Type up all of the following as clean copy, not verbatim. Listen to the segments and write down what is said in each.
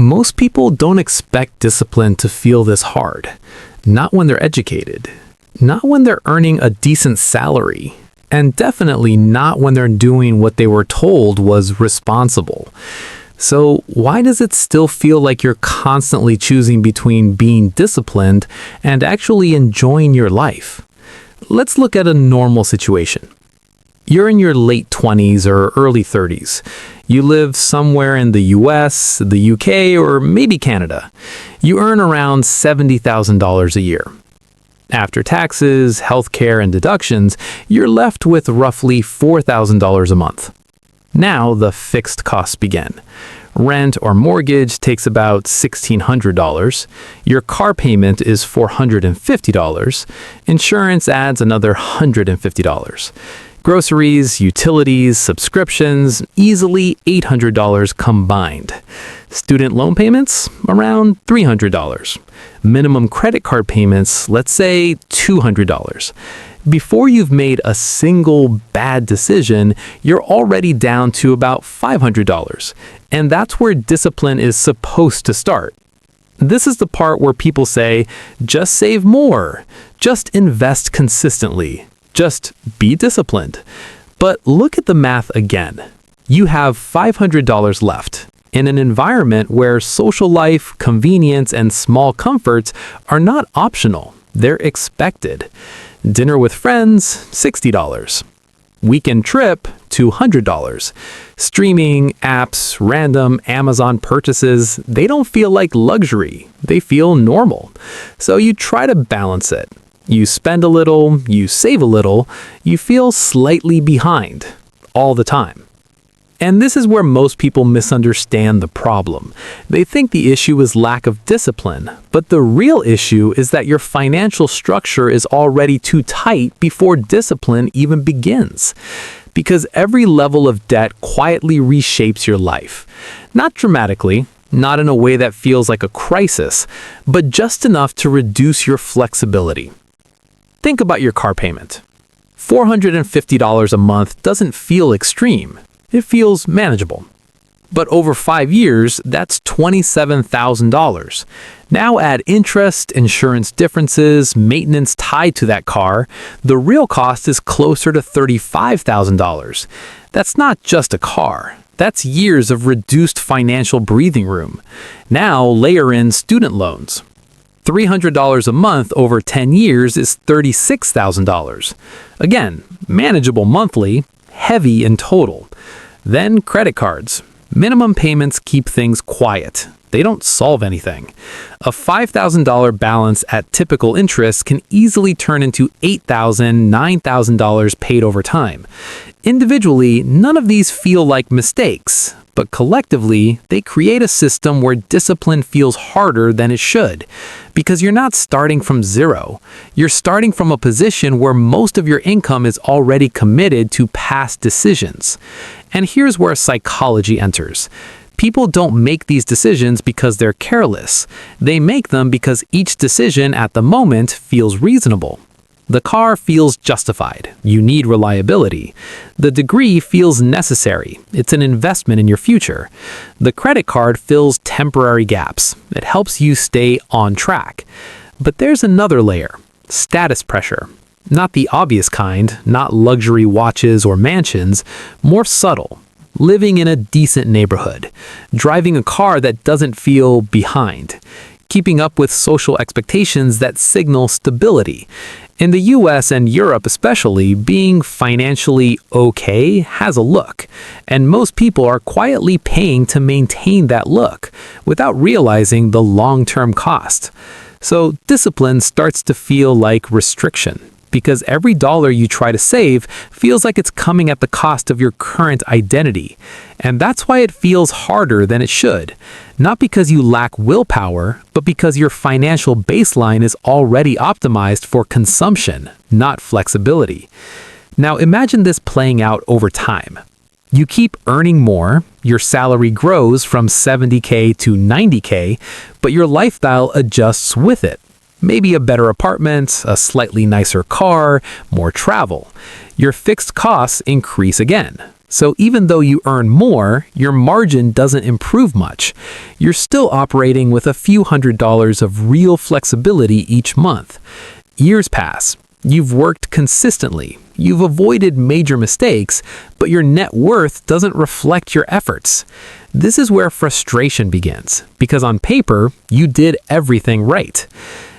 Most people don't expect discipline to feel this hard. Not when they're educated. Not when they're earning a decent salary. And definitely not when they're doing what they were told was responsible. So why does it still feel like you're constantly choosing between being disciplined and actually enjoying your life? Let's look at a normal situation. You're in your late 20s or early 30s. You live somewhere in the US, the UK, or maybe Canada. You earn around $70,000 a year. After taxes, healthcare, and deductions, you're left with roughly $4,000 a month. Now the fixed costs begin. Rent or mortgage takes about $1,600. Your car payment is $450. Insurance adds another $150. Groceries, utilities, subscriptions, easily $800 combined. Student loan payments, around $300. Minimum credit card payments, let's say $200. Before you've made a single bad decision, you're already down to about $500. And that's where discipline is supposed to start. This is the part where people say, just save more, just invest consistently. Just be disciplined. But look at the math again. You have $500 left in an environment where social life, convenience, and small comforts are not optional. They're expected. Dinner with friends, $60. Weekend trip, $200. Streaming, apps, random Amazon purchases, they don't feel like luxury. They feel normal. So you try to balance it. You spend a little, you save a little, you feel slightly behind all the time. And this is where most people misunderstand the problem. They think the issue is lack of discipline, but the real issue is that your financial structure is already too tight before discipline even begins. Because every level of debt quietly reshapes your life. Not dramatically, not in a way that feels like a crisis, but just enough to reduce your flexibility. Think about your car payment. $450 a month doesn't feel extreme. It feels manageable. But over 5 years, that's $27,000. Now add interest, insurance differences, maintenance tied to that car. The real cost is closer to $35,000. That's not just a car. That's years of reduced financial breathing room. Now layer in student loans. $300 a month over 10 years is $36,000. Again, manageable monthly, heavy in total. Then credit cards. Minimum payments keep things quiet. They don't solve anything. A $5,000 balance at typical interest can easily turn into $8,000, $9,000 paid over time. Individually, none of these feel like mistakes, but collectively, they create a system where discipline feels harder than it should. Because you're not starting from zero. You're starting from a position where most of your income is already committed to past decisions. And here's where psychology enters. People don't make these decisions because they're careless. They make them because each decision at the moment feels reasonable. The car feels justified. You need reliability. The degree feels necessary. It's an investment in your future. The credit card fills temporary gaps. It helps you stay on track. But there's another layer. Status pressure. Not the obvious kind, not luxury watches or mansions, more subtle. Living in a decent neighborhood. Driving a car that doesn't feel behind. Keeping up with social expectations that signal stability. In the US and Europe especially, being financially okay has a look, and most people are quietly paying to maintain that look without realizing the long-term cost. So discipline starts to feel like restriction, because every dollar you try to save feels like it's coming at the cost of your current identity. And that's why it feels harder than it should. Not because you lack willpower, but because your financial baseline is already optimized for consumption, not flexibility. Now imagine this playing out over time. You keep earning more, your salary grows from $70K to $90K, but your lifestyle adjusts with it. Maybe a better apartment, a slightly nicer car, more travel. Your fixed costs increase again. So even though you earn more, your margin doesn't improve much. You're still operating with a few $100s of real flexibility each month. Years pass. You've worked consistently. You've avoided major mistakes, but your net worth doesn't reflect your efforts. This is where frustration begins, because on paper, you did everything right.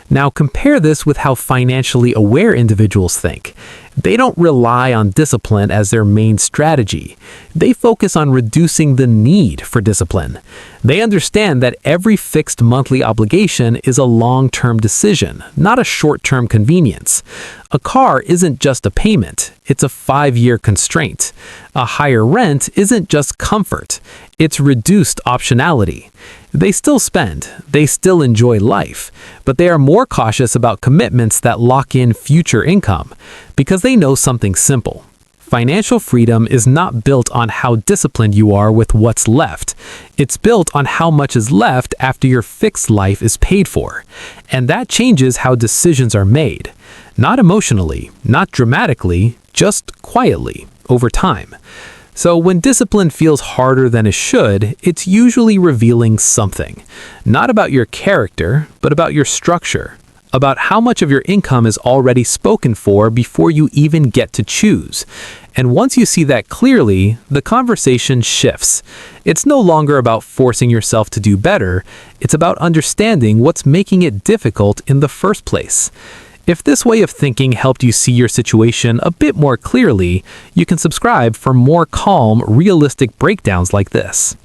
Now compare this with how financially aware individuals think. They don't rely on discipline as their main strategy. They focus on reducing the need for discipline. They understand that every fixed monthly obligation is a long-term decision, not a short-term convenience. A car isn't just a payment, it's a 5-year constraint. A higher rent isn't just comfort, it's reduced optionality. They still spend, they still enjoy life, but they are more cautious about commitments that lock in future income, because they know something simple. Financial freedom is not built on how disciplined you are with what's left. It's built on how much is left after your fixed life is paid for. And that changes how decisions are made. Not emotionally, not dramatically, just quietly, over time. So when discipline feels harder than it should, it's usually revealing something. Not about your character, but about your structure. About how much of your income is already spoken for before you even get to choose. And once you see that clearly, the conversation shifts. It's no longer about forcing yourself to do better, it's about understanding what's making it difficult in the first place. If this way of thinking helped you see your situation a bit more clearly, you can subscribe for more calm, realistic breakdowns like this.